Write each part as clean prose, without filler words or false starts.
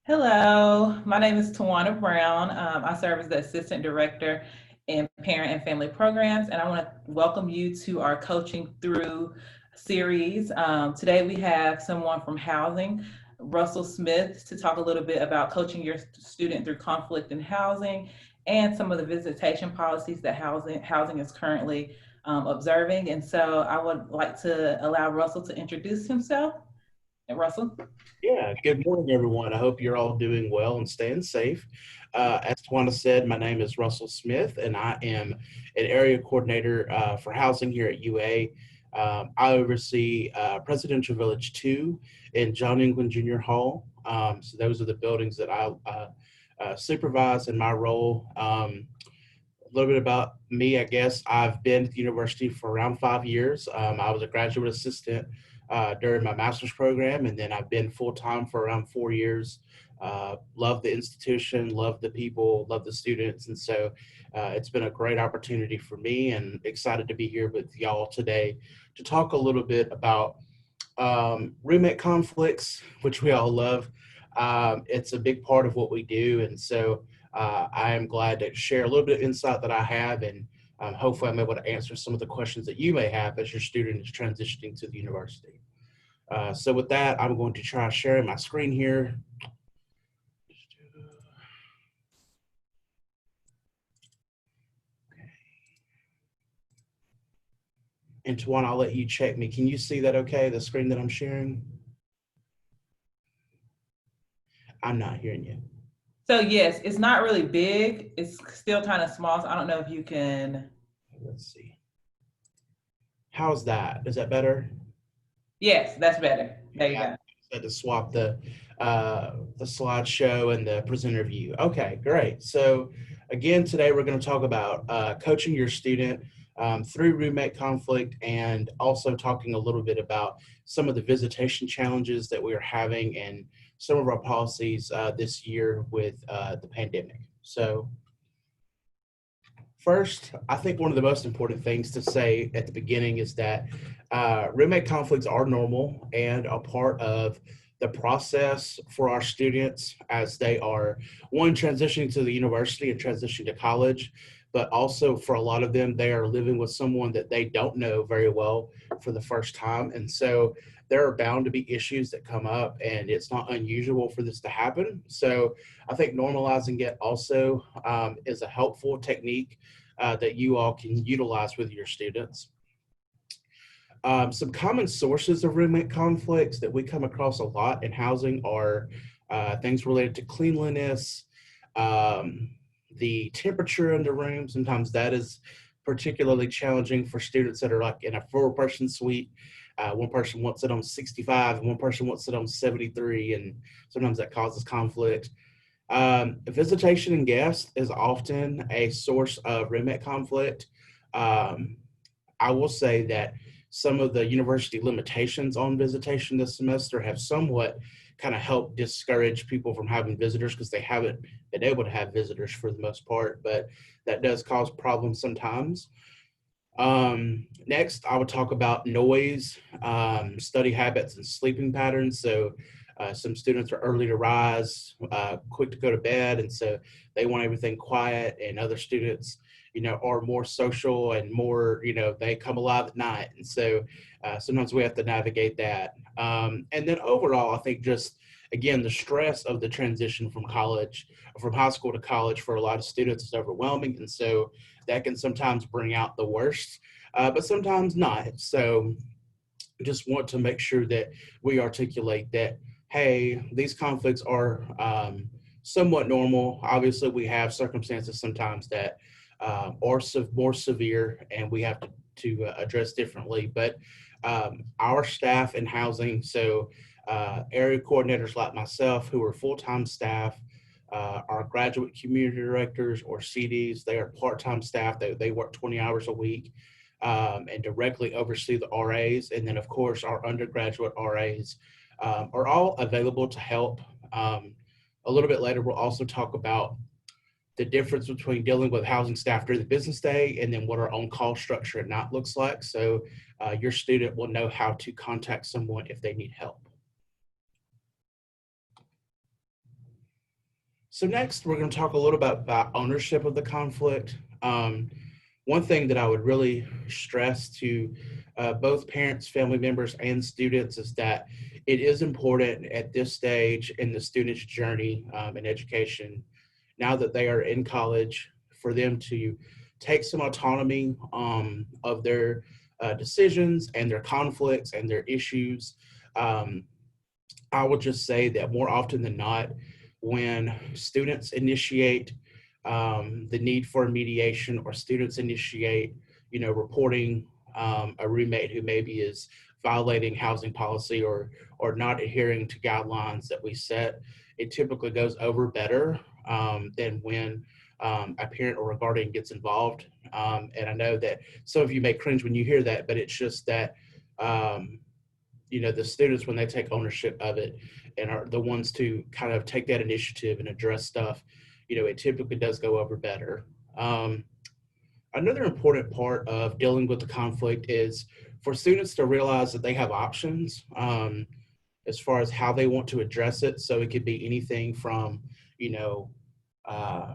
Hello, my name is Tawana Brown. I serve as the Assistant Director in Parent and Family Programs, and I want to welcome you to our Coaching Through series. Today we have someone from housing, Russell Smith, to talk a little bit about coaching your student through conflict in housing and some of the visitation policies that housing is currently observing. And so I would like to allow Russell to introduce himself. Russell? Yeah, good morning, everyone. I hope you're all doing well and staying safe. As Tawana said, my name is Russell Smith, and I am an area coordinator for housing here at UA. I oversee Presidential Village 2 and John England Junior Hall. So those are the buildings that I supervise in my role. A little bit about me, I guess. I've been at the university for around 5 years. I was a graduate assistant during my master's program, and then I've been full-time for around 4 years. Love the institution, love the people, love the students, and so it's been a great opportunity for me, and excited to be here with y'all today to talk a little bit about roommate conflicts, which we all love. It's a big part of what we do, and so I am glad to share a little bit of insight that I have, and hopefully I'm able to answer some of the questions that you may have as your student is transitioning to the university. So with that, I'm going to try sharing my screen here. And Tawana, I'll let you check me. Can you see that okay, the screen that I'm sharing? I'm not hearing you. So yes, it's not really big. It's still kind of small. So I don't know if you can. Let's see. How's that? Is that better? Yes, that's better. There you Yeah, go. I had to swap the slideshow and the presenter view. Okay, great. So again, today we're going to talk about coaching your student through roommate conflict, and also talking a little bit about some of the visitation challenges that we are having and some of our policies this year with the pandemic. So first, I think one of the most important things to say at the beginning is that roommate conflicts are normal and a part of the process for our students as they are, one, transitioning to the university and transitioning to college, but also for a lot of them, they are living with someone that they don't know very well for the first time. And so there are bound to be issues that come up, and it's not unusual for this to happen. So I think normalizing it also is a helpful technique that you all can utilize with your students. Some common sources of roommate conflicts that we come across a lot in housing are things related to cleanliness, the temperature in the room. Sometimes that is particularly challenging for students that are like in a 4-person suite. One person wants it on 65 and one person wants it on 73, and sometimes that causes conflict. Visitation and guest is often a source of roommate conflict. I will say that some of the university limitations on visitation this semester have somewhat kind of helped discourage people from having visitors, because they haven't been able to have visitors for the most part, but that does cause problems sometimes. Next, I would talk about noise, study habits, and sleeping patterns. So some students are early to rise, quick to go to bed, and so they want everything quiet, and other students, are more social and more, they come alive at night. And so sometimes we have to navigate that. And then overall, I think just, again, the stress of the transition from high school to college for a lot of students is overwhelming. And so that can sometimes bring out the worst, but sometimes not. So just want to make sure that we articulate that, hey, these conflicts are somewhat normal. Obviously, we have circumstances sometimes that are more severe, and we have to address differently. But our staff in housing, so area coordinators like myself who are full-time staff, our graduate community directors or CDs, they are part-time staff. They work 20 hours a week and directly oversee the RAs. And then, of course, our undergraduate RAs are all available to help. A little bit later, we'll also talk about the difference between dealing with housing staff during the business day and then what our on-call structure at night looks like. So your student will know how to contact someone if they need help. So next, we're going to talk a little bit about ownership of the conflict. One thing that I would really stress to both parents, family members, and students is that it is important at this stage in the student's journey in education, now that they are in college, for them to take some autonomy of their decisions and their conflicts and their issues. Um, I will just say that more often than not, when students initiate the need for mediation, or students initiate, reporting a roommate who maybe is violating housing policy or not adhering to guidelines that we set, it typically goes over better than when a parent or a guardian gets involved. And I know that some of you may cringe when you hear that, but it's just that um, the students, when they take ownership of it and are the ones to kind of take that initiative and address stuff, it typically does go over better. Um, Another important part of dealing with the conflict is for students to realize that they have options as far as how they want to address it. So it could be anything from,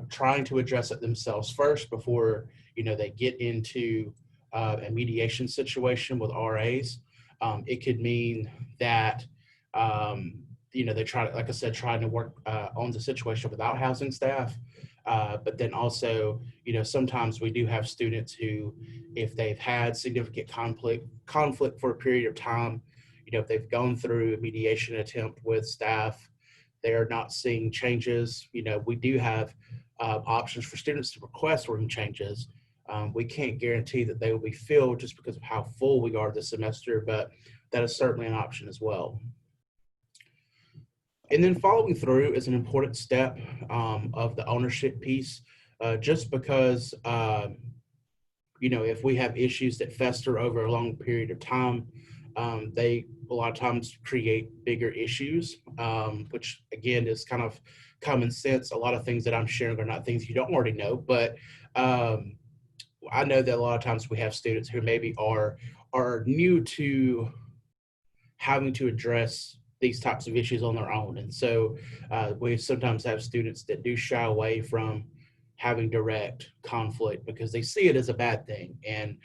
trying to address it themselves first before, they get into a mediation situation with RAs. It could mean that, they try, like I said, trying to work on the situation without housing staff. But then also, sometimes we do have students who, if they've had significant conflict for a period of time, if they've gone through a mediation attempt with staff, they're not seeing changes. We do have options for students to request room changes. We can't guarantee that they will be filled just because of how full we are this semester, but that is certainly an option as well. And then following through is an important step of the ownership piece, just because, if we have issues that fester over a long period of time, they a lot of times create bigger issues, which again is kind of common sense. A lot of things that I'm sharing are not things you don't already know, but I know that a lot of times we have students who maybe are new to having to address these types of issues on their own. And so we sometimes have students that do shy away from having direct conflict because they see it as a bad thing. And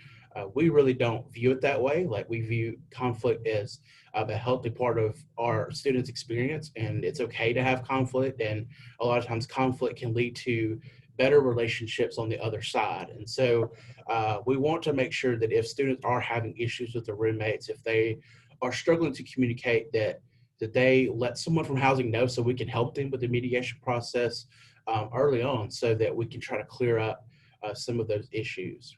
we really don't view it that way. Like, we view conflict as a healthy part of our students' experience, and it's okay to have conflict. And a lot of times conflict can lead to better relationships on the other side. And so we want to make sure that if students are having issues with their roommates, if they are struggling to communicate, that they let someone from housing know, so we can help them with the mediation process early on, so that we can try to clear up some of those issues.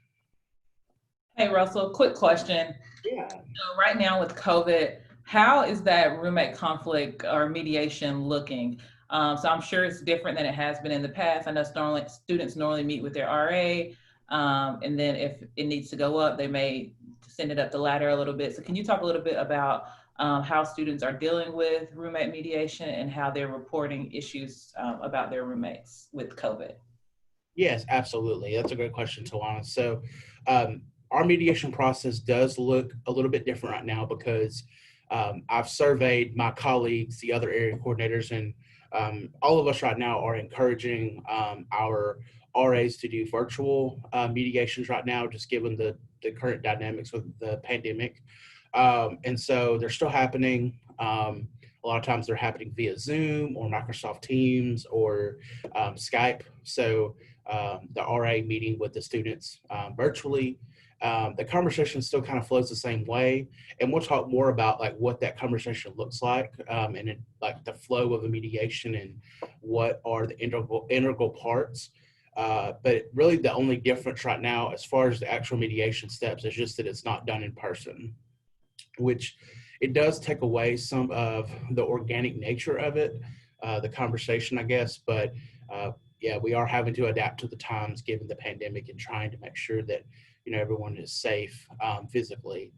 Hey, Russell, quick question. Yeah. So right now with COVID, how is that roommate conflict or mediation looking? So I'm sure it's different than it has been in the past. I know students normally meet with their RA, and then if it needs to go up, they may send it up the ladder a little bit. So can you talk a little bit about how students are dealing with roommate mediation and how they're reporting issues about their roommates with COVID? Yes, absolutely. That's a great question, Tawana. So our mediation process does look a little bit different right now because I've surveyed my colleagues, the other area coordinators, and all of us right now are encouraging our RAs to do virtual mediations right now, just given the current dynamics with the pandemic. And so they're still happening. A lot of times they're happening via Zoom or Microsoft Teams or Skype. So the RA meeting with the students virtually. The conversation still kind of flows the same way, and we'll talk more about like what that conversation looks like and like the flow of a mediation and what are the integral parts. But really the only difference right now as far as the actual mediation steps is just that it's not done in person, which it does take away some of the organic nature of it, the conversation, I guess. But yeah, we are having to adapt to the times given the pandemic and trying to make sure that everyone is safe physically.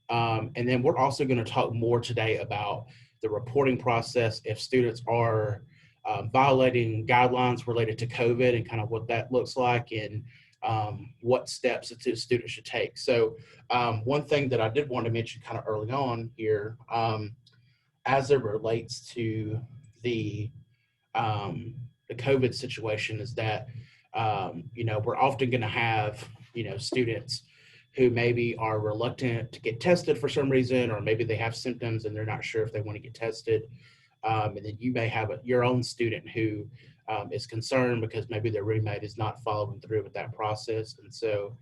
And then we're also going to talk more today about the reporting process if students are violating guidelines related to COVID and kind of what that looks like and what steps a student should take. So one thing that I did want to mention kind of early on here, as it relates to the the COVID situation is that, we're often going to have, students who maybe are reluctant to get tested for some reason, or maybe they have symptoms and they're not sure if they want to get tested. And then you may have your own student who is concerned because maybe their roommate is not following through with that process. And so,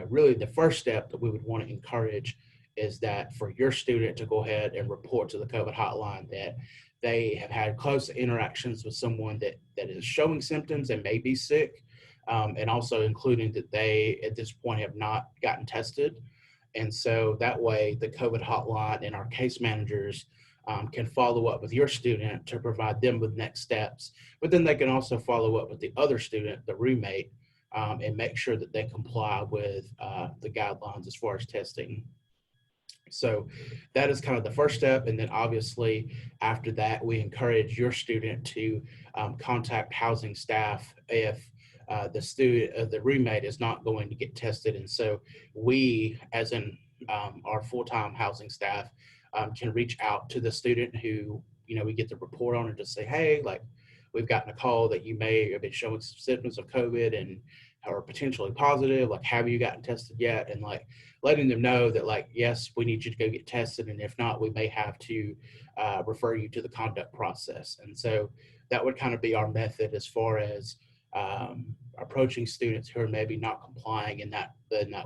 really the first step that we would want to encourage is that for your student to go ahead and report to the COVID hotline that they have had close interactions with someone that is showing symptoms and may be sick, and also including that they at this point have not gotten tested. And so that way the COVID hotline and our case managers can follow up with your student to provide them with next steps, but then they can also follow up with the other student, the roommate, and make sure that they comply with the guidelines as far as testing. So that is kind of the first step. And then obviously after that, we encourage your student to contact housing staff if the roommate is not going to get tested. And so we, as in our full-time housing staff, can reach out to the student who, we get the report on and just say, hey, like, we've gotten a call that you may have been showing some symptoms of COVID and are potentially positive. Like, have you gotten tested yet? And like letting them know that, like, yes, we need you to go get tested. And if not, we may have to refer you to the conduct process. And so that would kind of be our method as far as approaching students who are maybe not complying in that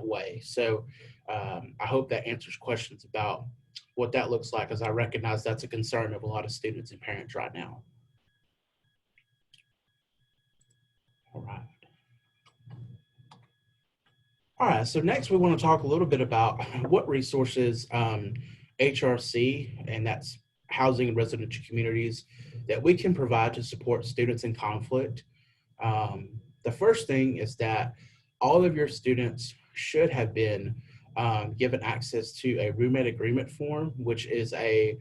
way. So I hope that answers questions about what that looks like, as I recognize that's a concern of a lot of students and parents right now. All right. All right, so next we want to talk a little bit about what resources HRC, and that's Housing and Residential Communities, that we can provide to support students in conflict. The first thing is that all of your students should have been given access to a roommate agreement form, which is in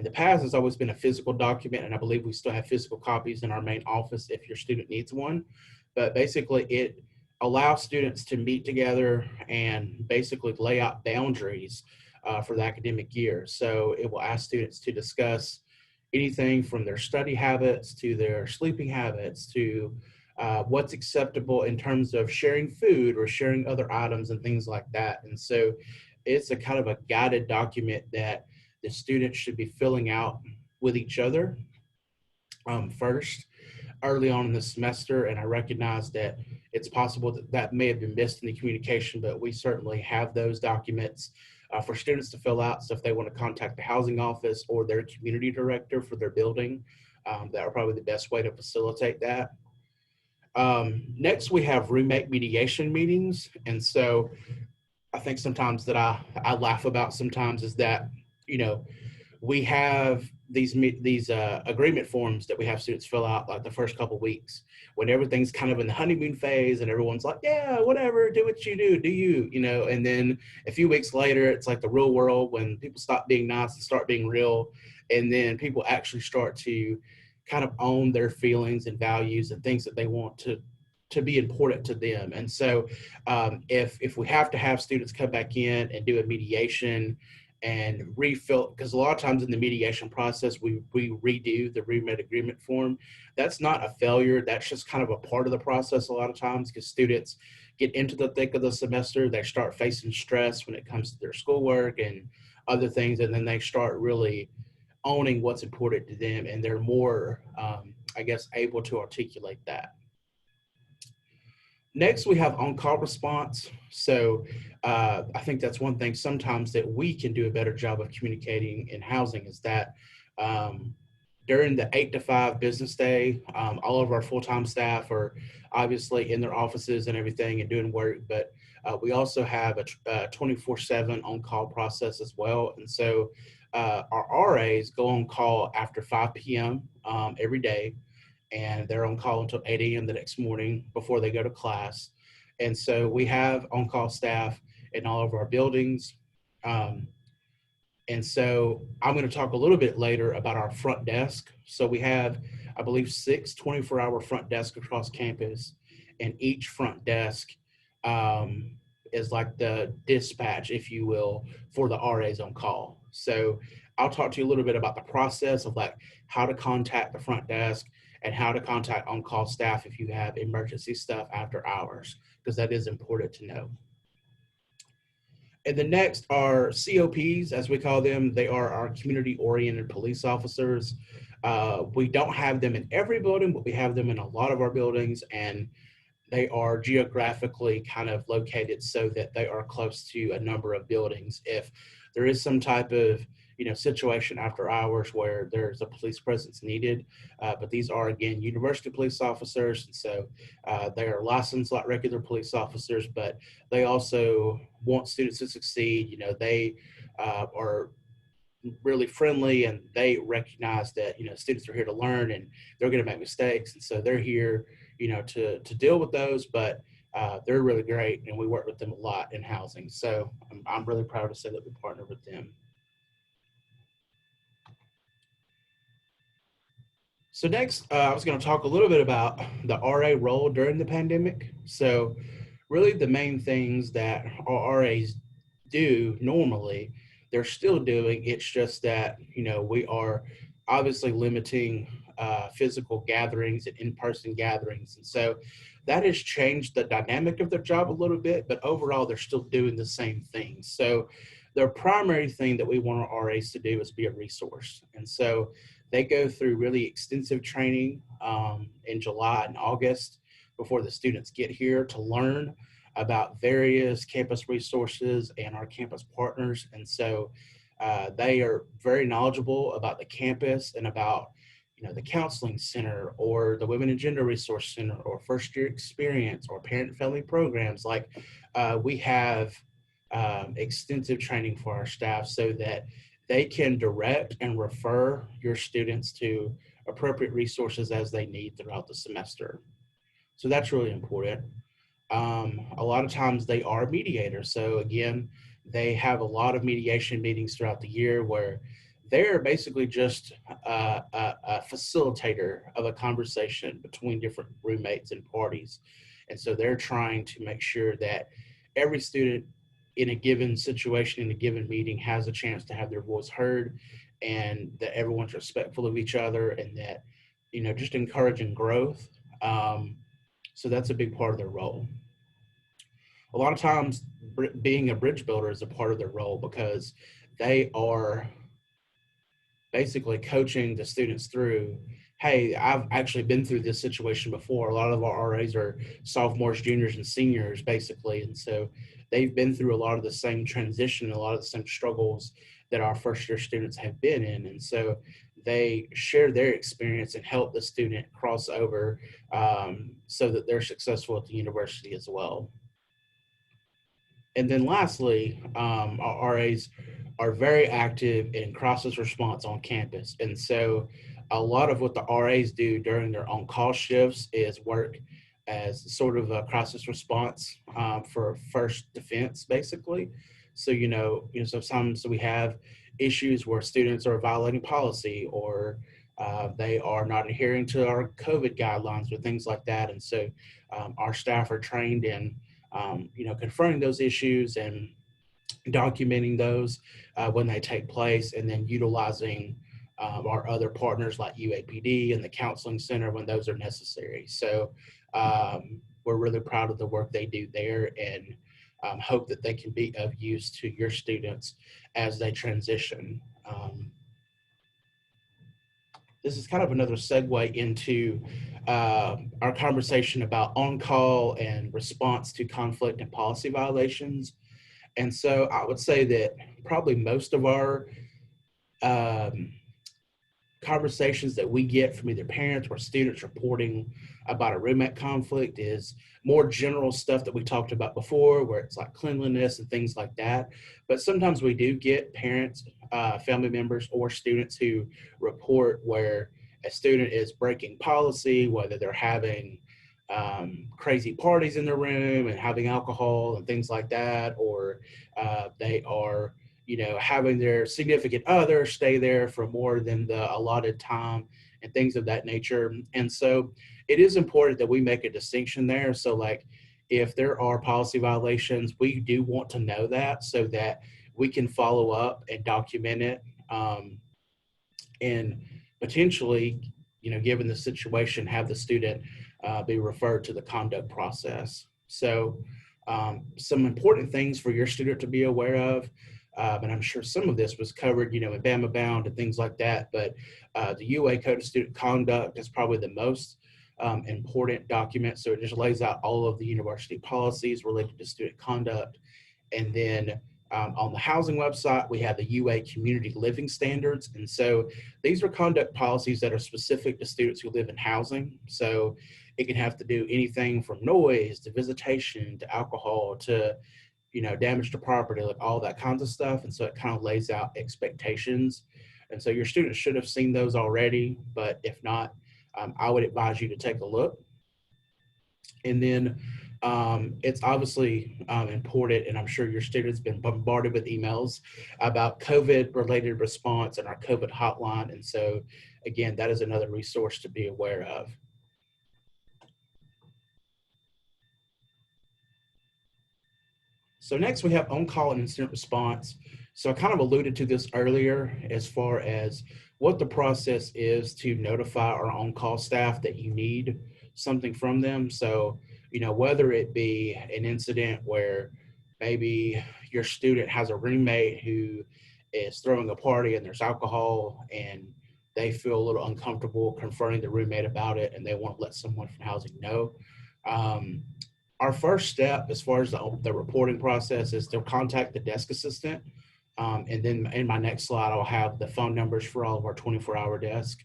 the past, it's always been a physical document, and I believe we still have physical copies in our main office if your student needs one. But basically, it allows students to meet together and basically lay out boundaries for the academic year. So it will ask students to discuss anything from their study habits to their sleeping habits to what's acceptable in terms of sharing food or sharing other items and things like that. And so it's a kind of a guided document that the students should be filling out with each other first early on in the semester. And I recognize that it's possible that that may have been missed in the communication, but we certainly have those documents for students to fill out. So if they want to contact the housing office or their community director for their building, that are probably the best way to facilitate that. Next, we have roommate mediation meetings. And so I think sometimes that I laugh about sometimes is that, we have these agreement forms that we have students fill out like the first couple weeks when everything's kind of in the honeymoon phase and everyone's like, yeah, whatever, do what you do you, and then a few weeks later, it's like the real world when people stop being nice and start being real. And then people actually start to kind of own their feelings and values and things that they want to be important to them. And so if we have to have students come back in and do a mediation and refill, because a lot of times in the mediation process, we redo the roommate agreement form. That's not a failure. That's just kind of a part of the process a lot of times, because students get into the thick of the semester, they start facing stress when it comes to their schoolwork and other things, and then they start really owning what's important to them, and they're more, able to articulate that. Next, we have on-call response. So I think that's one thing sometimes that we can do a better job of communicating in housing is that during the 8 to 5 business day, all of our full-time staff are obviously in their offices and everything and doing work, but we also have a 24/7 on-call process as well. And so our RAs go on call after 5 p.m. Every day, and they're on call until 8 a.m. the next morning before they go to class. And so we have on-call staff in all of our buildings. And so I'm going to talk a little bit later about our front desk. So we have, I believe, 6 24-hour front desks across campus, and each front desk is like the dispatch, if you will, for the RAs on call. So I'll talk to you a little bit about the process of like how to contact the front desk and how to contact on-call staff if you have emergency stuff after hours, because that is important to know. And the next are COPs, as we call them. They are our community-oriented police officers. We don't have them in every building, but we have them in a lot of our buildings, and they are geographically kind of located so that they are close to a number of buildings. If there is some type of situation after hours where there's a police presence needed, but these are again university police officers, and so they are licensed like regular police officers, but they also want students to succeed. They are really friendly, and they recognize that students are here to learn and they're going to make mistakes, and so they're here to deal with those, but they're really great, and we work with them a lot in housing, so I'm really proud to say that we partner with them. So next, I was going to talk a little bit about the RA role during the pandemic. So really the main things that our RAs do normally, they're still doing. It's just that, we are obviously limiting physical gatherings and in-person gatherings. And so that has changed the dynamic of their job a little bit, but overall they're still doing the same things. So their primary thing that we want our RAs to do is be a resource. And so they go through really extensive training in July and August before the students get here to learn about various campus resources and our campus partners. And so they are very knowledgeable about the campus and about the counseling center or the Women and Gender Resource Center or First Year Experience or parent and family programs. Like we have extensive training for our staff so that they can direct and refer your students to appropriate resources as they need throughout the semester. So that's really important. A lot of times they are mediators. So again, they have a lot of mediation meetings throughout the year where they're basically just a facilitator of a conversation between different roommates and parties. And so they're trying to make sure that every student in a given situation, in a given meeting, has a chance to have their voice heard, and that everyone's respectful of each other, and that, just encouraging growth. So that's a big part of their role. A lot of times being a bridge builder is a part of their role because they are basically coaching the students through, hey, I've actually been through this situation before. A lot of our RAs are sophomores, juniors, and seniors, basically. And so they've been through a lot of the same transition, a lot of the same struggles that our first year students have been in. And so they share their experience and help the student cross over so that they're successful at the university as well. And then lastly, our RAs are very active in crisis response on campus. And so a lot of what the RAs do during their on-call shifts is work as sort of a crisis response for first defense, basically. So, sometimes we have issues where students are violating policy or they are not adhering to our COVID guidelines or things like that. And so our staff are trained in confronting those issues and documenting those when they take place, and then utilizing our other partners like UAPD and the counseling center when those are necessary. So we're really proud of the work they do there, and hope that they can be of use to your students as they transition. This is kind of another segue into our conversation about on-call and response to conflict and policy violations. And so I would say that probably most of our conversations that we get from either parents or students reporting about a roommate conflict is more general stuff that we talked about before, where it's like cleanliness and things like that. But sometimes we do get parents, family members, or students who report where a student is breaking policy, whether they're having crazy parties in their room and having alcohol and things like that, or they are having their significant other stay there for more than the allotted time and things of that nature. And so it is important that we make a distinction there. So like if there are policy violations, we do want to know that so that we can follow up and document it and potentially, given the situation, have the student be referred to the conduct process. So some important things for your student to be aware of, and I'm sure some of this was covered, in Bama Bound and things like that, but the UA Code of Student Conduct is probably the most important document. So it just lays out all of the university policies related to student conduct. And then on the housing website, we have the UA community living standards. And so these are conduct policies that are specific to students who live in housing. So it can have to do anything from noise to visitation to alcohol to, damage to property, like all that kinds of stuff. And so it kind of lays out expectations. And so your students should have seen those already, but if not, I would advise you to take a look. And then it's obviously important, and I'm sure your students been bombarded with emails about COVID-related response and our COVID hotline. And so, again, that is another resource to be aware of. So next we have on-call and incident response. So I kind of alluded to this earlier as far as what the process is to notify our on-call staff that you need something from them. So, whether it be an incident where maybe your student has a roommate who is throwing a party and there's alcohol and they feel a little uncomfortable confronting the roommate about it and they want to let someone from housing know. Our first step as far as the reporting process is to contact the desk assistant. And then in my next slide, I'll have the phone numbers for all of our 24-hour desk.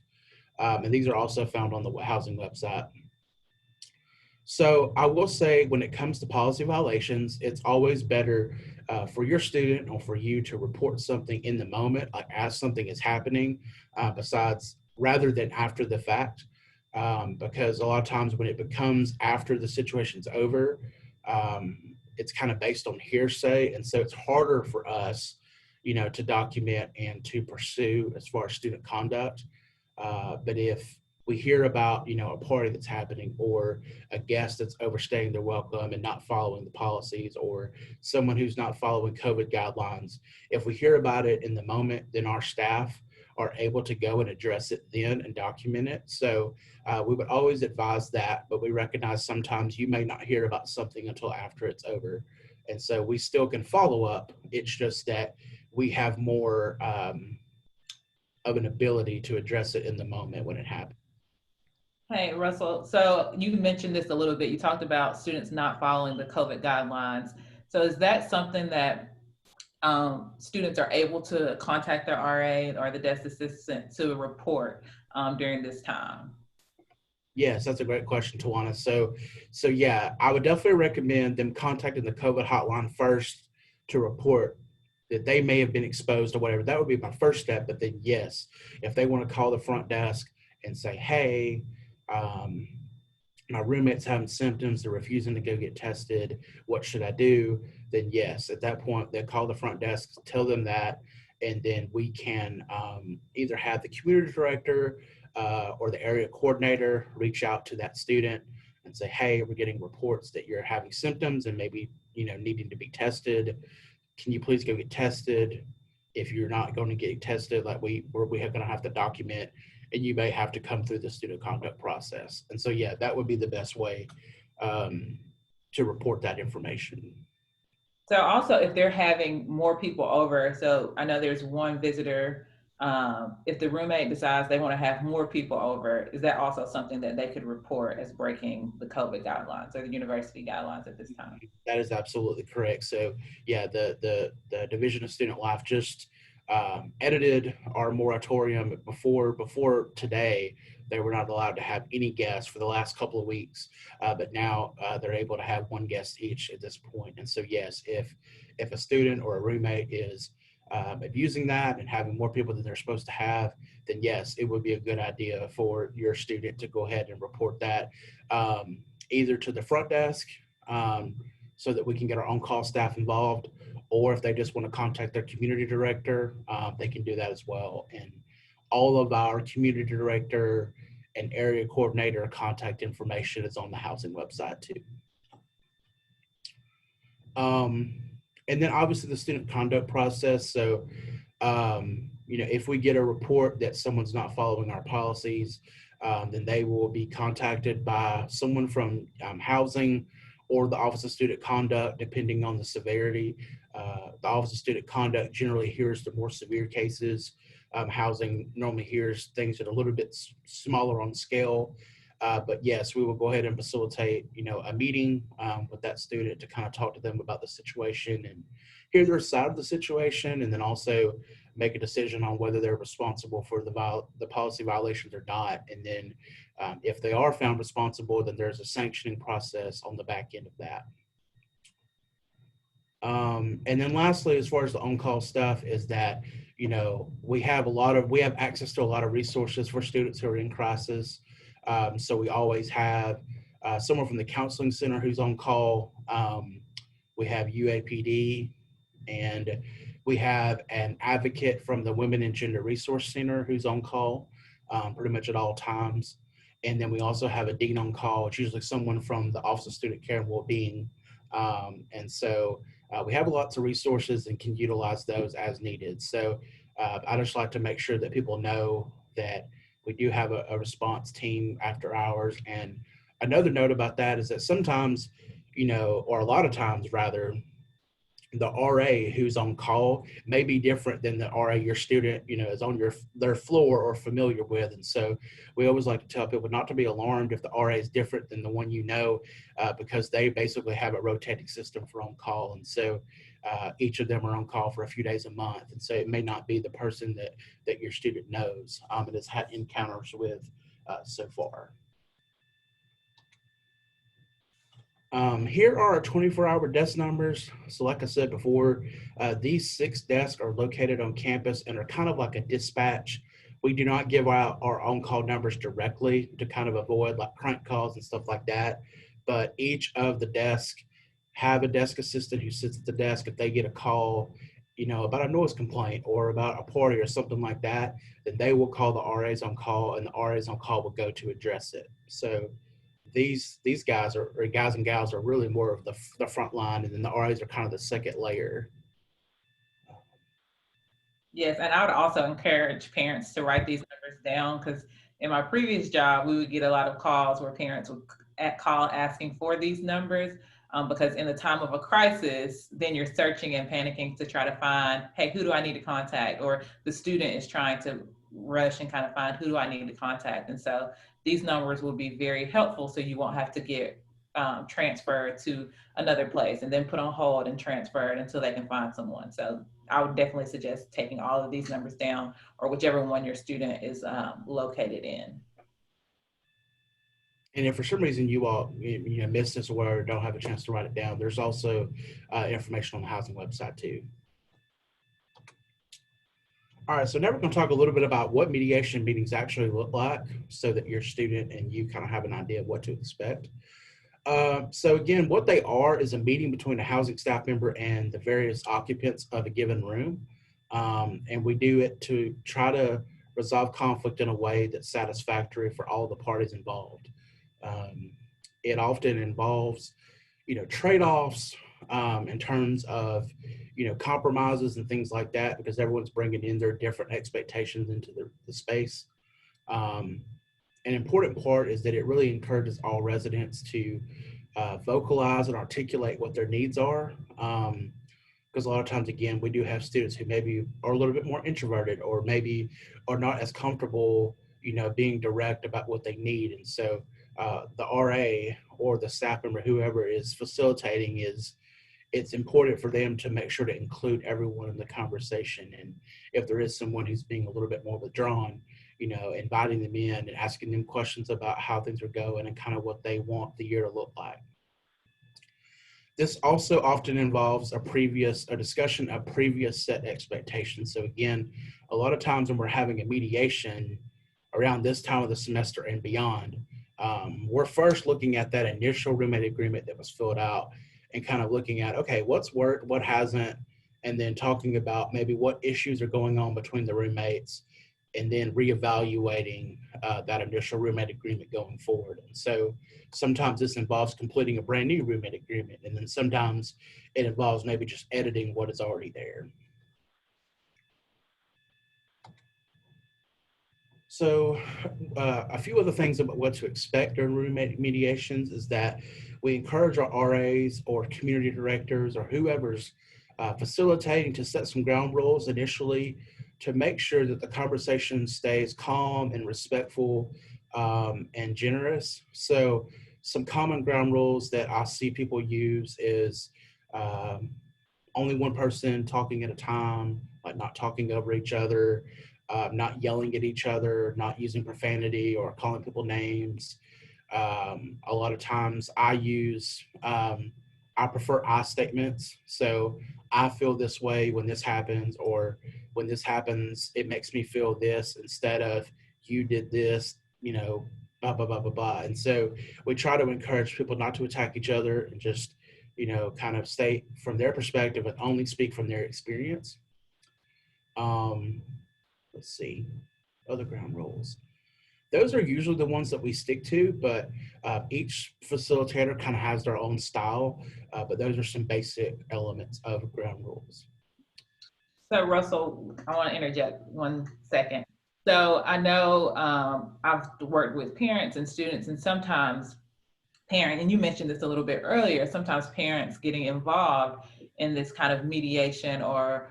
And these are also found on the housing website. So I will say when it comes to policy violations, it's always better for your student or for you to report something in the moment, like as something is happening, rather than after the fact. Because a lot of times when it becomes after the situation's over, it's kind of based on hearsay. And so it's harder for us, to document and to pursue as far as student conduct. But if we hear about, a party that's happening or a guest that's overstaying their welcome and not following the policies or someone who's not following COVID guidelines, if we hear about it in the moment, then our staff are able to go and address it then and document it. So we would always advise that, but we recognize sometimes you may not hear about something until after it's over. And so we still can follow up. It's just that we have more of an ability to address it in the moment when it happens. Hey, Russell. So you mentioned this a little bit. You talked about students not following the COVID guidelines. So is that something that students are able to contact their RA or the desk assistant to report during this time? Yes, that's a great question, Tawana. So yeah, I would definitely recommend them contacting the COVID hotline first to report that they may have been exposed or whatever. That would be my first step. But then yes, if they want to call the front desk and say, hey, my roommate's having symptoms, they're refusing to go get tested, what should I do? Then yes, at that point, they call the front desk, tell them that, and then we can either have the community director or the area coordinator reach out to that student and say, hey, we're getting reports that you're having symptoms and maybe, needing to be tested. Can you please go get tested? If you're not going to get tested, like we're going to have to document, and you may have to come through the student conduct process. And so, yeah, that would be the best way to report that information. So also, if they're having more people over, so I know there's one visitor, if the roommate decides they want to have more people over, is that also something that they could report as breaking the COVID guidelines or the university guidelines at this time? That is absolutely correct. So yeah, the Division of Student Life just edited our moratorium before today. They were not allowed to have any guests for the last couple of weeks, but now they're able to have one guest each at this point. And so yes, if a student or a roommate is abusing that and having more people than they're supposed to have, then yes, it would be a good idea for your student to go ahead and report that either to the front desk so that we can get our on-call staff involved, or if they just want to contact their community director, they can do that as well. And all of our community director and area coordinator contact information is on the housing website too. And then obviously the student conduct process. So if we get a report that someone's not following our policies, then they will be contacted by someone from housing or the Office of Student Conduct, depending on the severity. The Office of Student Conduct generally hears the more severe cases. Housing normally hears things that are a little bit smaller on scale. But yes, we will go ahead and facilitate, a meeting with that student to kind of talk to them about the situation and hear their side of the situation, and then also make a decision on whether they're responsible for the policy violations or not. And then if they are found responsible, then there's a sanctioning process on the back end of that. And then lastly, as far as the on-call stuff, is that, we have access to a lot of resources for students who are in crisis. So we always have someone from the counseling center who's on call. We have UAPD, and we have an advocate from the Women and Gender Resource Center who's on call pretty much at all times. And then we also have a dean on call. It's usually someone from the Office of Student Care and Wellbeing. And so we have lots of resources and can utilize those as needed. So I just like to make sure that people know that we do have a response team after hours. And another note about that is that sometimes, or a lot of times rather, the RA who's on call may be different than the RA your student, is on their floor or familiar with. And so we always like to tell people not to be alarmed if the RA is different than the one because they basically have a rotating system for on call. And so each of them are on call for a few days a month. And so it may not be the person that your student knows and has had encounters with so far. Here are our 24-hour desk numbers. So like I said before, these 6 desks are located on campus and are kind of like a dispatch. We do not give out our on-call numbers directly to kind of avoid like crank calls and stuff like that. But each of the desks have a desk assistant who sits at the desk. If they get a call, about a noise complaint or about a party or something like that, then they will call the RAs on call, and the RAs on call will go to address it. So these guys or guys and gals are really more of the front line, and then the RAs are kind of the second layer. Yes, and I would also encourage parents to write these numbers down, because in my previous job, we would get a lot of calls where parents would call asking for these numbers, because in the time of a crisis, then you're searching and panicking to try to find, hey, who do I need to contact? Or the student is trying to rush and kind of find, who do I need to contact? And so these numbers will be very helpful, so you won't have to get transferred to another place and then put on hold and transferred until they can find someone. So I would definitely suggest taking all of these numbers down, or whichever one your student is located in. And if for some reason you all missed this or don't have a chance to write it down, there's also information on the housing website too. All right, so now we're going to talk a little bit about what mediation meetings actually look like, so that your student and you kind of have an idea of what to expect. So again, what they are is a meeting between a housing staff member and the various occupants of a given room. And we do it to try to resolve conflict in a way that's satisfactory for all the parties involved. It often involves, trade-offs in terms of, compromises and things like that, because everyone's bringing in their different expectations into the space. An important part is that it really encourages all residents to vocalize and articulate what their needs are. Because a lot of times, again, we do have students who maybe are a little bit more introverted, or maybe are not as comfortable, being direct about what they need. And so the RA or the staff member, whoever is facilitating, it's important for them to make sure to include everyone in the conversation. And if there is someone who's being a little bit more withdrawn, inviting them in and asking them questions about how things are going and kind of what they want the year to look like. This also often involves a discussion of previous set expectations. So again, a lot of times when we're having a mediation around this time of the semester and beyond, we're first looking at that initial roommate agreement that was filled out and kind of looking at, okay, what's worked, what hasn't, and then talking about maybe what issues are going on between the roommates, and then reevaluating that initial roommate agreement going forward. And so sometimes this involves completing a brand new roommate agreement, and then sometimes it involves maybe just editing what is already there. So, a few other things about what to expect during roommate mediations is that we encourage our RAs or community directors or whoever's facilitating to set some ground rules initially to make sure that the conversation stays calm and respectful and generous. So, some common ground rules that I see people use is um, only one person talking at a time, like not talking over each other, not yelling at each other, not using profanity or calling people names. A lot of times I prefer I statements. So I feel this way when this happens, or when this happens, it makes me feel this instead of you did this, blah, blah, blah, blah, blah. And so we try to encourage people not to attack each other and just, kind of state from their perspective and only speak from their experience. Um, let's see, other ground rules. Those are usually the ones that we stick to, but each facilitator kind of has their own style. But those are some basic elements of ground rules. So Russell, I want to interject 1 second. So I know I've worked with parents and students, and sometimes and you mentioned this a little bit earlier, sometimes parents getting involved in this kind of mediation or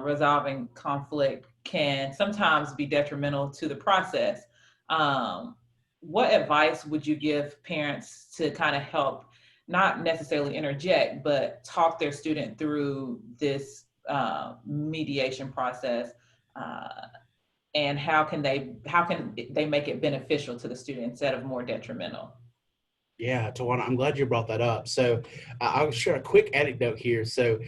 resolving conflict can sometimes be detrimental to the process. What advice would you give parents to kind of help, not necessarily interject, but talk their student through this mediation process? And how can they make it beneficial to the student instead of more detrimental? Yeah, Tawana, I'm glad you brought that up. So I'll share a quick anecdote here. So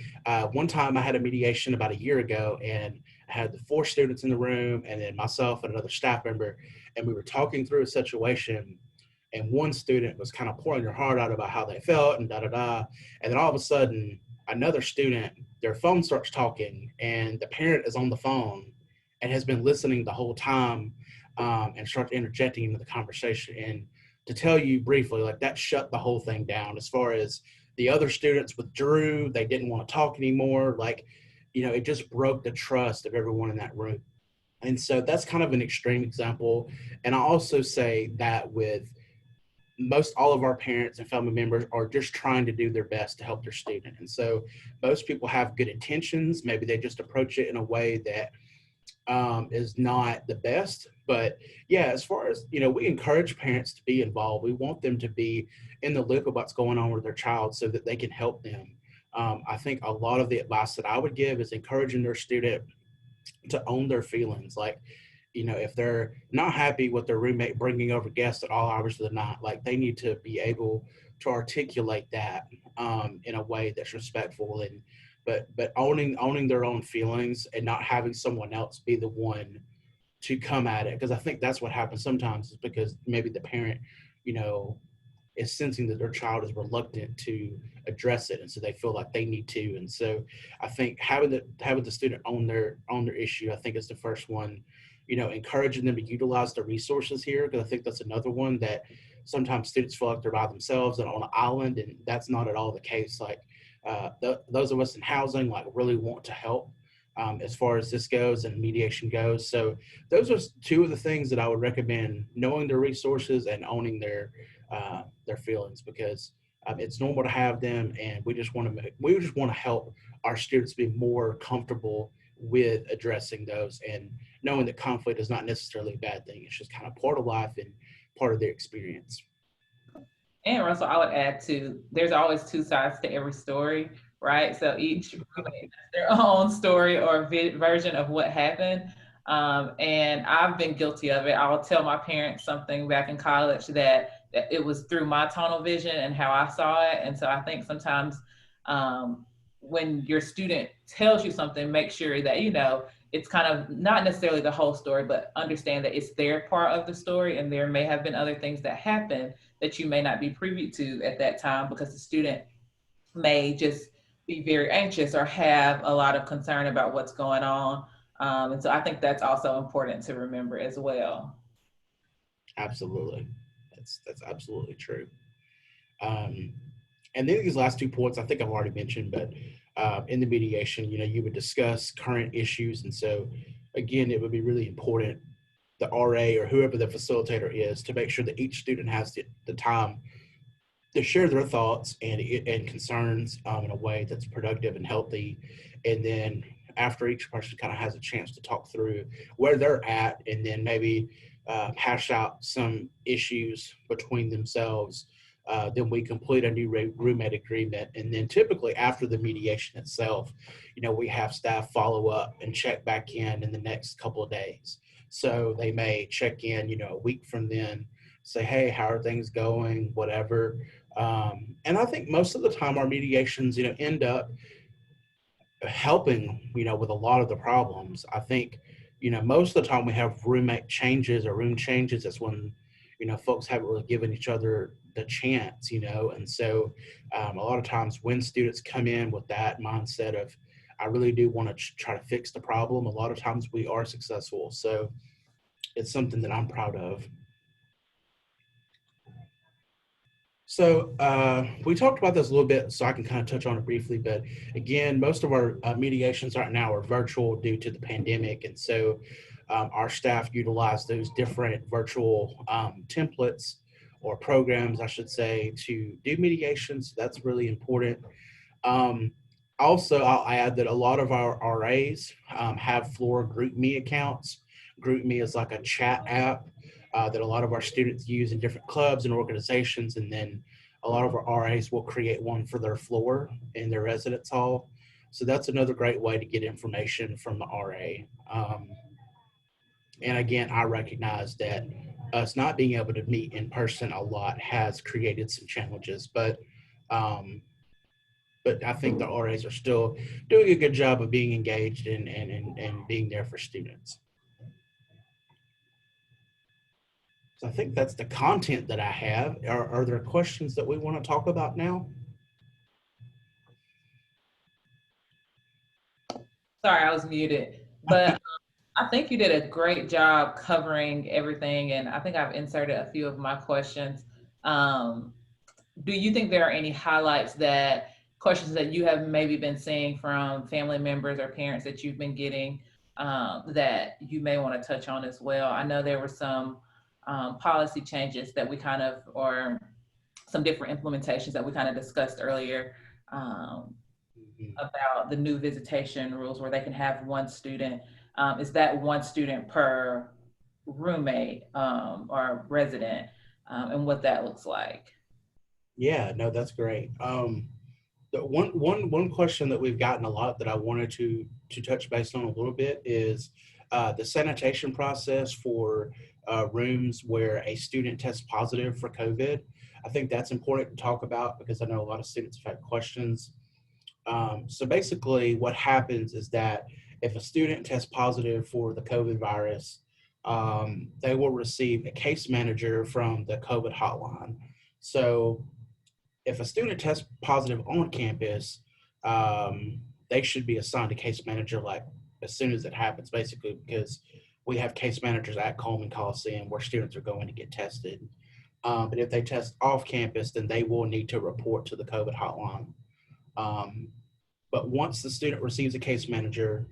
one time I had a mediation about a year ago, and I had the 4 students in the room, and then myself and another staff member, and we were talking through a situation. And one student was kind of pouring their heart out about how they felt and da da da. And then all of a sudden, another student, their phone starts talking, and the parent is on the phone and has been listening the whole time, and starts interjecting into the conversation. And to tell you briefly, like that shut the whole thing down as far as the other students withdrew. They didn't want to talk anymore. Like, it just broke the trust of everyone in that room. And so that's kind of an extreme example. And I also say that with most all of our parents and family members are just trying to do their best to help their student. And so most people have good intentions. Maybe they just approach it in a way that is not the best. But yeah, as far as, we encourage parents to be involved. We want them to be in the loop of what's going on with their child so that they can help them. I think a lot of the advice that I would give is encouraging their student to own their feelings. Like, if they're not happy with their roommate bringing over guests at all hours of the night, like they need to be able to articulate that in a way that's respectful, and but owning their own feelings and not having someone else be the one to come at it. Because I think that's what happens sometimes, is because maybe the parent, you know, is sensing that their child is reluctant to address it, and so they feel like they need to. And so I think having the student own their issue, I think, is the first one. Encouraging them to utilize the resources here, because I think that's another one that sometimes students feel like they're by themselves and on an island, and that's not at all the case. Like those of us in housing, like, really want to help as far as this goes and mediation goes. So those are 2 of the things that I would recommend: knowing their resources and owning their feelings, because it's normal to have them, and we just want to help our students be more comfortable with addressing those, and knowing that conflict is not necessarily a bad thing. It's just kind of part of life and part of their experience. And Russell, I would add too, there's always 2 sides to every story, right? So each roommate has their own story or version of what happened. And I've been guilty of it. I'll tell my parents something back in college that it was through my tunnel vision and how I saw it. And so I think sometimes when your student tells you something, make sure that, it's kind of not necessarily the whole story, but understand that it's their part of the story. And there may have been other things that happened that you may not be privy to at that time, because the student may just be very anxious or have a lot of concern about what's going on. And so I think that's also important to remember as well. Absolutely. That's absolutely true. Um, and then these last 2 points, I think I've already mentioned, but in the mediation, you would discuss current issues. And so, again, it would be really important the RA or whoever the facilitator is to make sure that each student has the time to share their thoughts and concerns in a way that's productive and healthy. And then after each person kind of has a chance to talk through where they're at and then maybe hash out some issues between themselves, then we complete a new roommate agreement. And then typically after the mediation itself, we have staff follow up and check back in the next couple of days. So they may check in, a week from then, say, hey, how are things going, whatever. And I think most of the time our mediations, end up helping, with a lot of the problems. I think, most of the time we have roommate changes or room changes. That's when, folks haven't really given each other the chance, and so a lot of times when students come in with that mindset of, I really do want to try to fix the problem, a lot of times we are successful. So it's something that I'm proud of. So we talked about this a little bit, so I can kind of touch on it briefly. But again, most of our mediations right now are virtual due to the pandemic. And so our staff utilize those different virtual templates or programs, I should say, to do mediations. That's really important. Also, I'll add that a lot of our RAs have Floor GroupMe accounts. GroupMe is like a chat app that a lot of our students use in different clubs and organizations. And then a lot of our RAs will create one for their floor in their residence hall. So that's another great way to get information from the RA. And again, I recognize that us not being able to meet in person a lot has created some challenges, but I think the RAs are still doing a good job of being engaged and being there for students. So I think that's the content that I have. Are there questions that we want to talk about now? Sorry, I was muted, but I think you did a great job covering everything, and I think I've inserted a few of my questions. Do you think there are any highlights questions that you have maybe been seeing from family members or parents that you've been getting that you may want to touch on as well? I know there were some policy changes that or some different implementations that we kind of discussed earlier about the new visitation rules where they can have one student. Is that one student per roommate or resident, and what that looks like? Yeah, no, that's great. The one question that we've gotten a lot that I wanted to touch base on a little bit is the sanitation process for rooms where a student tests positive for COVID. I think that's important to talk about because I know a lot of students have had questions. So basically what happens is that if a student tests positive for the COVID virus, they will receive a case manager from the COVID hotline. So if a student tests positive on campus, they should be assigned a case manager like as soon as it happens, basically, because we have case managers at Coleman Coliseum where students are going to get tested. But if they test off campus, then they will need to report to the COVID hotline. But once the student receives a case manager,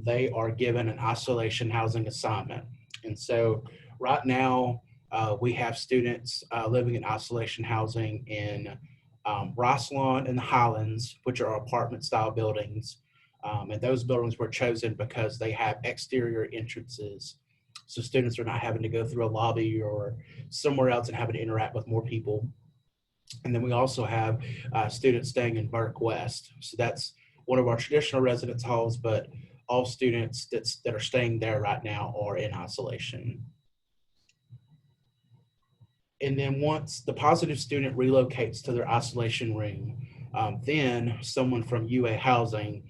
they are given an isolation housing assignment. And so right now, we have students living in isolation housing in Rosslawn and the Highlands, which are apartment style buildings. And those buildings were chosen because they have exterior entrances. So students are not having to go through a lobby or somewhere else and having to interact with more people. And then we also have students staying in Burke West. So that's one of our traditional residence halls, but all students that are staying there right now are in isolation. And then once the positive student relocates to their isolation room, then someone from UA Housing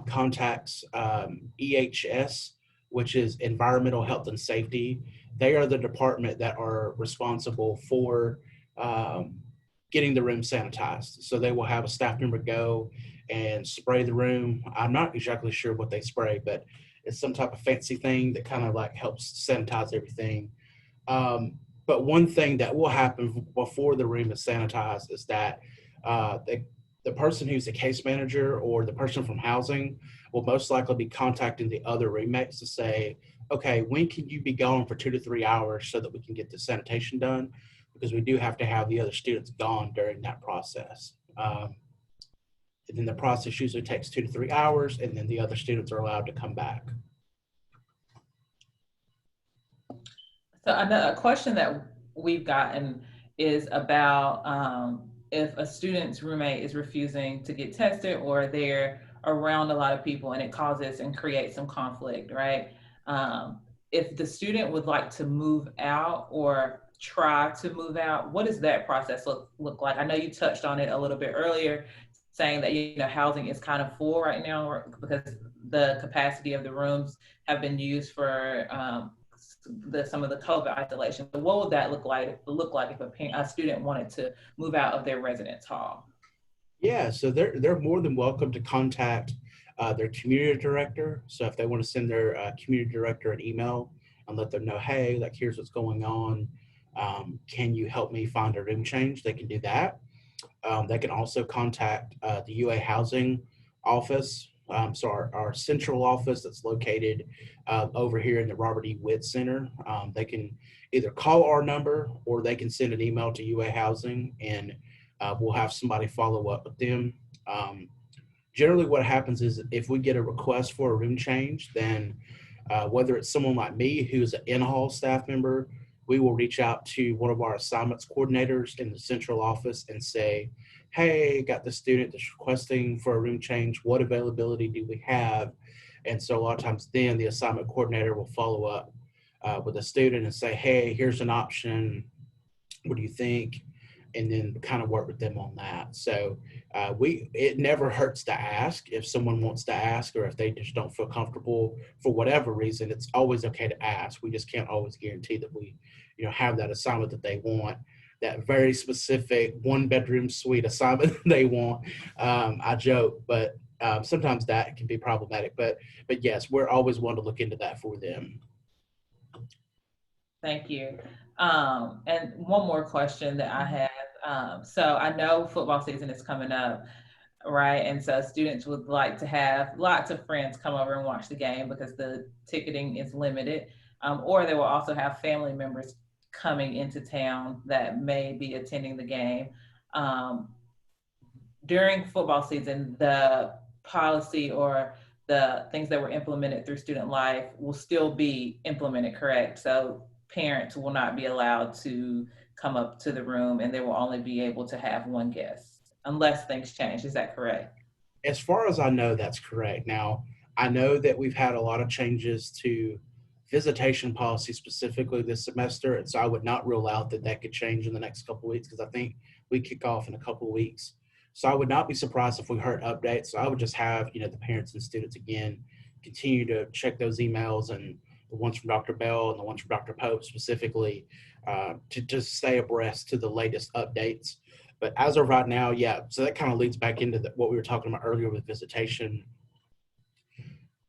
contacts EHS, which is Environmental Health and Safety. They are the department that are responsible for getting the room sanitized. So they will have a staff member go and spray the room. I'm not exactly sure what they spray, but it's some type of fancy thing that kind of like helps sanitize everything. But one thing that will happen before the room is sanitized is that the person who's the case manager or the person from housing will most likely be contacting the other roommates to say, okay, when can you be gone for 2 to 3 hours so that we can get the sanitation done? Because we do have to have the other students gone during that process. And then the process usually takes 2 to 3 hours, and then the other students are allowed to come back. So a question that we've gotten is about if a student's roommate is refusing to get tested or they're around a lot of people and it causes and creates some conflict, right? If the student would like to move out or try to move out, what does that process look like? I know you touched on it a little bit earlier, saying that housing is kind of full right now because the capacity of the rooms have been used for some of the COVID isolation. But what would that look like if a student wanted to move out of their residence hall? Yeah, so they're more than welcome to contact their community director. So if they want to send their community director an email and let them know, hey, like here's what's going on. Can you help me find a room change? They can do that. They can also contact the UA housing office. So our central office that's located over here in the Robert E. Witt Center. They can either call our number or they can send an email to UA housing, and we'll have somebody follow up with them. Generally what happens is if we get a request for a room change, then whether it's someone like me who's an in-hall staff member, we will reach out to one of our assignments coordinators in the central office and say, hey, got the student that's requesting for a room change. What availability do we have? And so a lot of times then the assignment coordinator will follow up with the student and say, hey, here's an option. What do you think? And then kind of work with them on that. So it never hurts to ask if someone wants to ask, or if they just don't feel comfortable for whatever reason. It's always okay to ask. We just can't always guarantee that we, have that assignment that they want, that very specific 1-bedroom suite assignment they want. I joke, but sometimes that can be problematic. But yes, we're always one to look into that for them. Thank you. And one more question that I have. So I know football season is coming up, right? And so students would like to have lots of friends come over and watch the game because the ticketing is limited. Or they will also have family members coming into town that may be attending the game. During football season, the policy or the things that were implemented through student life will still be implemented, correct? So parents will not be allowed to come up to the room, and they will only be able to have one guest unless things change. Is that correct? As far as I know, that's correct. Now, I know that we've had a lot of changes to visitation policy specifically this semester, and so I would not rule out that that could change in the next couple of weeks, because I think we kick off in a couple of weeks. So I would not be surprised if we heard updates. So I would just have the parents and students again continue to check those emails, and the ones from Dr. Bell and the ones from Dr. Pope specifically, to just stay abreast to the latest updates. But as of right now, yeah, so that kind of leads back into what we were talking about earlier with visitation.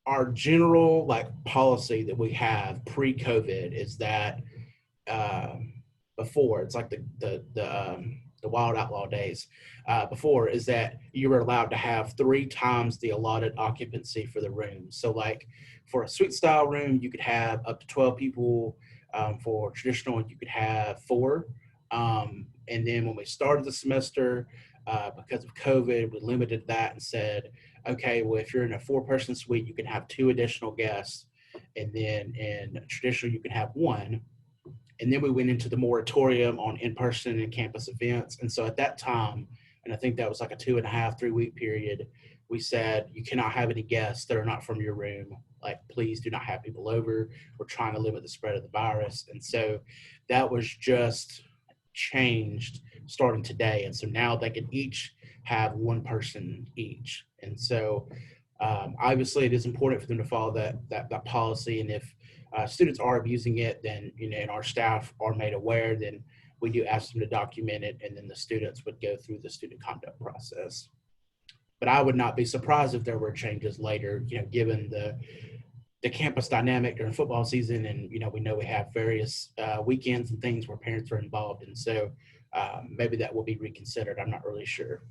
Our general policy that we have pre-COVID is that before, it's like the wild outlaw days, before, is that you were allowed to have 3 times the allotted occupancy for the room. So for a suite style room, you could have up to 12 people. For traditional, you could have 4. And then when we started the semester, because of COVID, we limited that and said, okay, well, if you're in a 4-person suite, you can have 2 additional guests. And then in traditional, you can have 1. And then we went into the moratorium on in-person and campus events. And so at that time, and I think that was like a 2.5, 3-week period, we said, you cannot have any guests that are not from your room. Please do not have people over. We're trying to limit the spread of the virus. And so that was just changed starting today. And so now they can each have 1 person each. And so obviously it is important for them to follow that policy. And if students are abusing it, then, and our staff are made aware, then we do ask them to document it, and then the students would go through the student conduct process. But I would not be surprised if there were changes later, given the campus dynamic during football season. And, we know we have various weekends and things where parents are involved. And so maybe that will be reconsidered. I'm not really sure.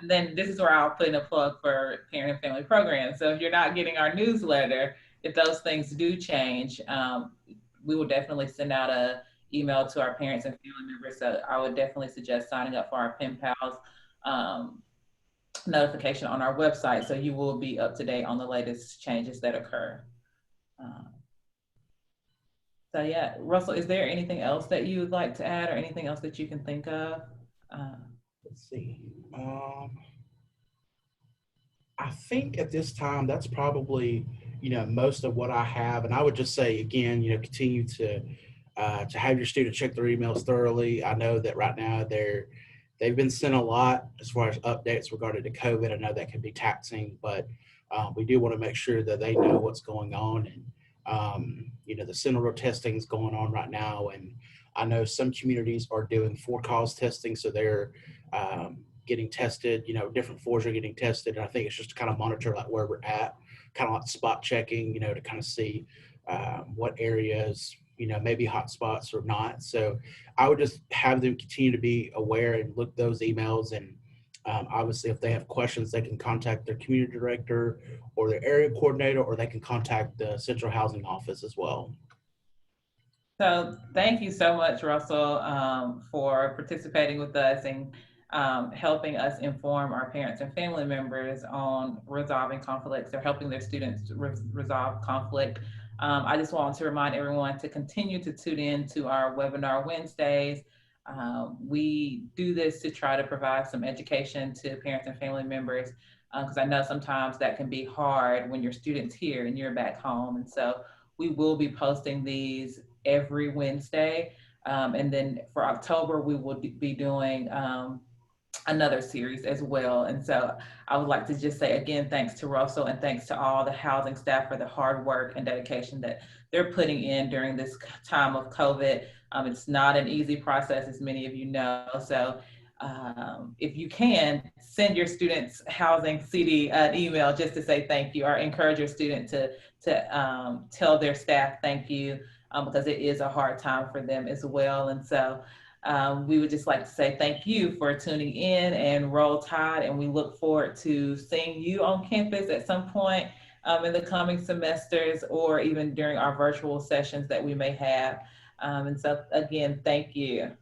And then this is where I'll put in a plug for parent and family programs. So if you're not getting our newsletter, if those things do change, we will definitely send out a email to our parents and family members. So I would definitely suggest signing up for our Pen Pals um, notification on our website, so you will be up to date on the latest changes that occur. Um, so yeah, Russell, is there anything else that you would like to add, or anything else that you can think of? Uh, Let's see. I think at this time that's probably most of what I have, and I would just say again, continue to have your students check their emails thoroughly. I know that right now they've been sent a lot as far as updates regarding to COVID. I know that can be taxing, but we do want to make sure that they know what's going on. And the Sentinel testing is going on right now, and I know some communities are doing for-cause testing, so they're getting tested. Different floors are getting tested, and I think it's just to kind of monitor like where we're at, kind of like spot checking, to kind of see what areas maybe hot spots or not. So I would just have them continue to be aware and look those emails, and obviously if they have questions, they can contact their community director or their area coordinator, or they can contact the central housing office as well. So thank you so much, Russell, for participating with us and helping us inform our parents and family members on resolving conflicts or helping their students resolve conflict. I just want to remind everyone to continue to tune in to our webinar Wednesdays. We do this to try to provide some education to parents and family members, because I know sometimes that can be hard when your student's here and you're back home. And so we will be posting these every Wednesday. And then for October, we will be doing another series as well. And so I would like to just say again, thanks to Russell and thanks to all the housing staff for the hard work and dedication that they're putting in during this time of COVID. It's not an easy process, as many of you know. So if you can, send your students housing CD an email just to say thank you, or encourage your student to tell their staff thank you, because it is a hard time for them as well. And so we would just like to say thank you for tuning in, and roll tide, and we look forward to seeing you on campus at some point in the coming semesters, or even during our virtual sessions that we may have. And so again, thank you.